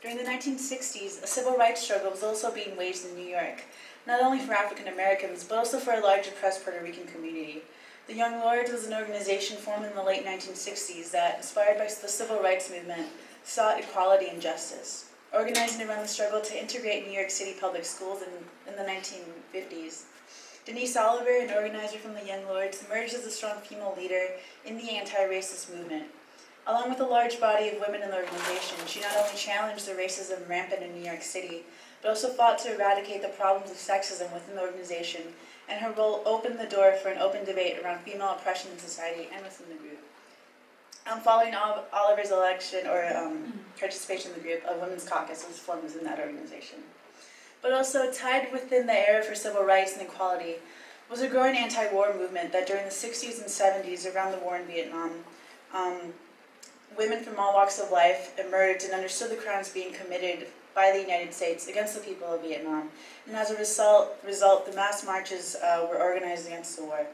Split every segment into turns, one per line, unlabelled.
During the 1960s, a civil rights struggle was also being waged in New York, not only for African Americans, but also for a large oppressed Puerto Rican community. The Young Lords was an organization formed in the late 1960s that, inspired by the civil rights movement, sought equality and justice. Organizing around the struggle to integrate New York City public schools in the 1950s, Denise Oliver, an organizer from the Young Lords, emerged as a strong female leader in the anti-racist movement. Along with a large body of women in the organization, she not only challenged the racism rampant in New York City, but also fought to eradicate the problems of sexism within the organization, and her role opened the door for an open debate around female oppression in society and within the group. Following Oliver's election or participation in the group, a women's caucus was formed within that organization. But also tied within the era for civil rights and equality was a growing anti-war movement that during the 60s and 70s around the war in Vietnam, women from all walks of life emerged and understood the crimes being committed by the United States against the people of Vietnam. And as a result the mass marches were organized against the war.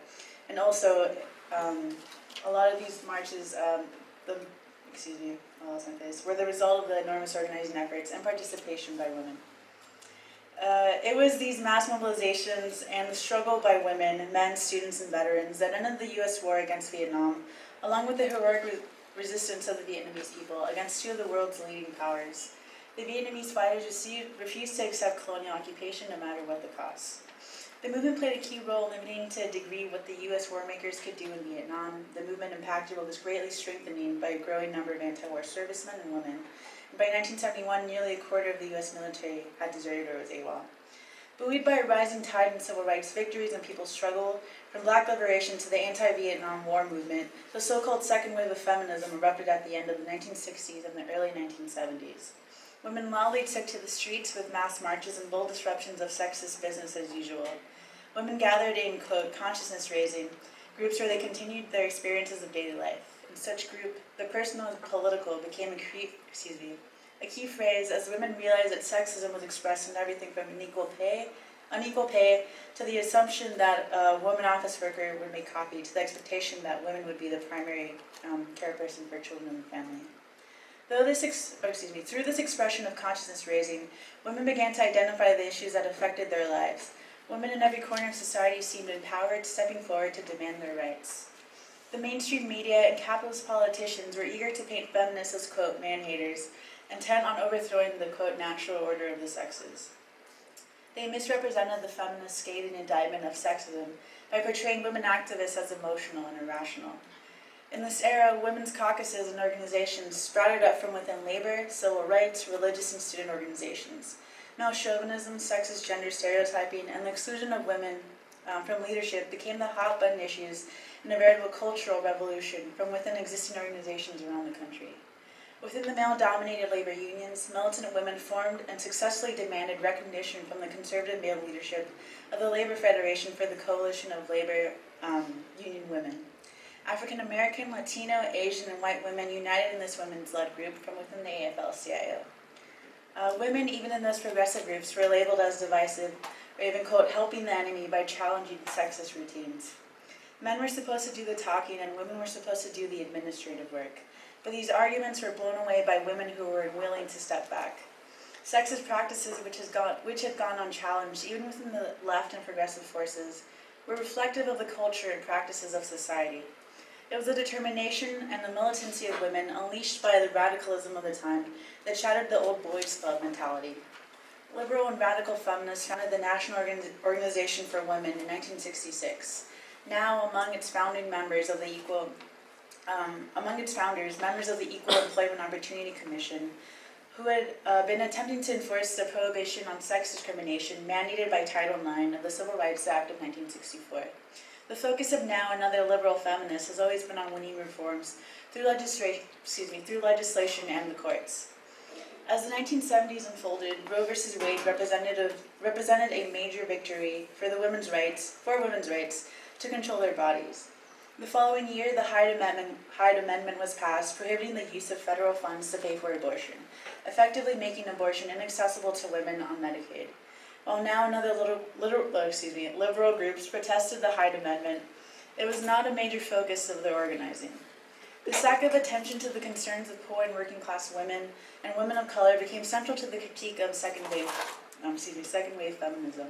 And also, a lot of these marches, were the result of the enormous organizing efforts and participation by women. It was these mass mobilizations and the struggle by women, men, students, and veterans that ended the U.S. war against Vietnam, along with the heroic resistance of the Vietnamese people against two of the world's leading powers. The Vietnamese fighters refused to accept colonial occupation no matter what the cost. The movement played a key role in limiting to a degree what the U.S. war makers could do in Vietnam. The movement impacted what was greatly strengthening by a growing number of anti-war servicemen and women. And by 1971, nearly a quarter of the U.S. military had deserted or was AWOL. Buoyed by a rising tide in civil rights victories and people's struggle, from black liberation to the anti-Vietnam War movement, the so-called second wave of feminism erupted at the end of the 1960s and the early 1970s. Women loudly took to the streets with mass marches and bold disruptions of sexist business as usual. Women gathered in, quote, consciousness-raising groups where they continued their experiences of daily life. In such group, the personal and political became a key phrase as women realized that sexism was expressed in everything from unequal pay, to the assumption that a woman office worker would make coffee, to the expectation that women would be the primary care person for children and family. Through this expression of consciousness raising, women began to identify the issues that affected their lives. Women in every corner of society seemed empowered, stepping forward to demand their rights. The mainstream media and capitalist politicians were eager to paint feminists as, quote, man-haters, intent on overthrowing the, quote, natural order of the sexes. They misrepresented the feminist scathing indictment of sexism by portraying women activists as emotional and irrational. In this era, women's caucuses and organizations sprouted up from within labor, civil rights, religious and student organizations. Male chauvinism, sexist gender stereotyping, and the exclusion of women from leadership became the hot-button issues in a veritable cultural revolution from within existing organizations around the country. Within the male-dominated labor unions, militant women formed and successfully demanded recognition from the conservative male leadership of the Labor Federation for the Coalition of Labor Union Women. African American, Latino, Asian, and white women united in this women's-led group from within the AFL-CIO. Women, even in those progressive groups, were labeled as divisive, or even, quote, helping the enemy by challenging sexist routines. Men were supposed to do the talking, and women were supposed to do the administrative work. But these arguments were blown away by women who were unwilling to step back. Sexist practices which had gone unchallenged, even within the left and progressive forces, were reflective of the culture and practices of society. It was the determination and the militancy of women unleashed by the radicalism of the time that shattered the old boys club mentality. Liberal and radical feminists founded the National Organization for Women in 1966. Now, among its founders, members of the Equal Employment Opportunity Commission, who had been attempting to enforce the prohibition on sex discrimination mandated by Title IX of the Civil Rights Act of 1964. The focus of now and other liberal feminists has always been on winning reforms through legislation and the courts. As the 1970s unfolded, Roe v. Wade represented a major victory for women's rights to control their bodies. The following year, the Hyde Amendment was passed, prohibiting the use of federal funds to pay for abortion, effectively making abortion inaccessible to women on Medicaid. While now and other liberal groups protested the Hyde Amendment, it was not a major focus of their organizing. This lack of attention to the concerns of poor and working class women and women of color became central to the critique of second wave feminism.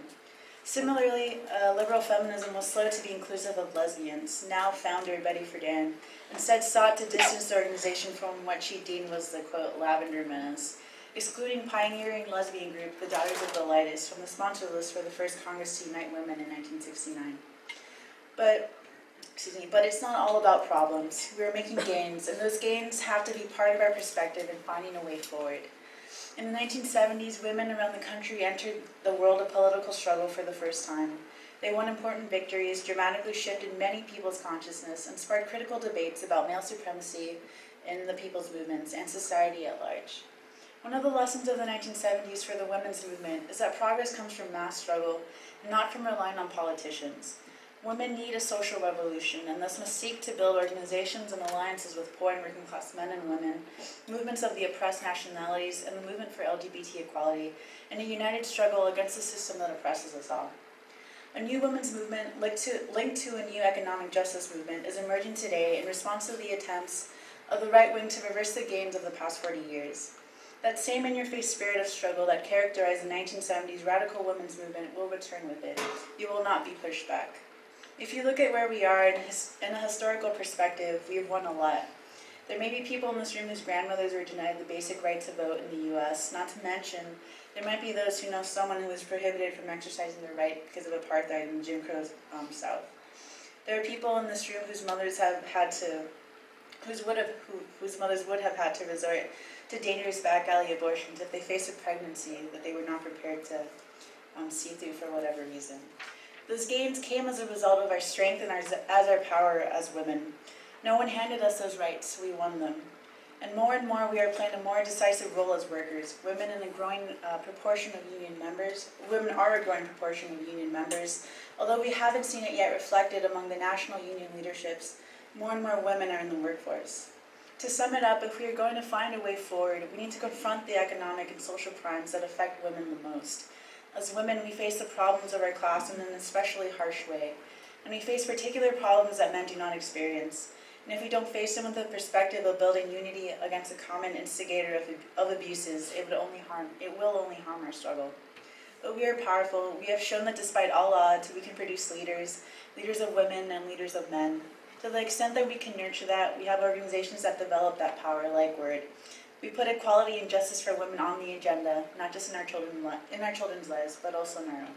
Similarly, liberal feminism was slow to be inclusive of lesbians. Now founder Betty Friedan instead sought to distance the organization from what she deemed was the, quote, lavender menace, excluding pioneering lesbian group, the Daughters of the Lightest, from the sponsor list for the first Congress to Unite Women in 1969. But it's not all about problems. We are making gains, and those gains have to be part of our perspective in finding a way forward. In the 1970s, women around the country entered the world of political struggle for the first time. They won important victories, dramatically shifted many people's consciousness, and sparked critical debates about male supremacy in the people's movements and society at large. One of the lessons of the 1970s for the women's movement is that progress comes from mass struggle, and not from relying on politicians. Women need a social revolution, and thus must seek to build organizations and alliances with poor and working class men and women, movements of the oppressed nationalities, and the movement for LGBT equality, in a united struggle against the system that oppresses us all. A new women's movement, linked to a new economic justice movement, is emerging today in response to the attempts of the right wing to reverse the gains of the past 40 years. That same in-your-face spirit of struggle that characterized the 1970s radical women's movement will return with it. You will not be pushed back. If you look at where we are in a historical perspective, we have won a lot. There may be people in this room whose grandmothers were denied the basic right to vote in the U.S., not to mention there might be those who know someone who was prohibited from exercising their right because of apartheid in Jim Crow's South. There are people in this room whose mothers would have had to resort to dangerous back alley abortions if they faced a pregnancy that they were not prepared to see through for whatever reason. Those gains came as a result of our strength and as our power as women. No one handed us those rights, we won them. And more we are playing a more decisive role as workers. Women are a growing proportion of union members, although we haven't seen it yet reflected among the national union leaderships. More and more women are in the workforce. To sum it up, if we are going to find a way forward, we need to confront the economic and social crimes that affect women the most. As women, we face the problems of our class in an especially harsh way, and we face particular problems that men do not experience. And if we don't face them with the perspective of building unity against a common instigator of abuses, it will only harm our struggle. But we are powerful. We have shown that despite all odds, we can produce leaders of women and leaders of men. To the extent that we can nurture that, we have organizations that develop that power, like Word. We put equality and justice for women on the agenda, not just in our children's lives, but also in our own.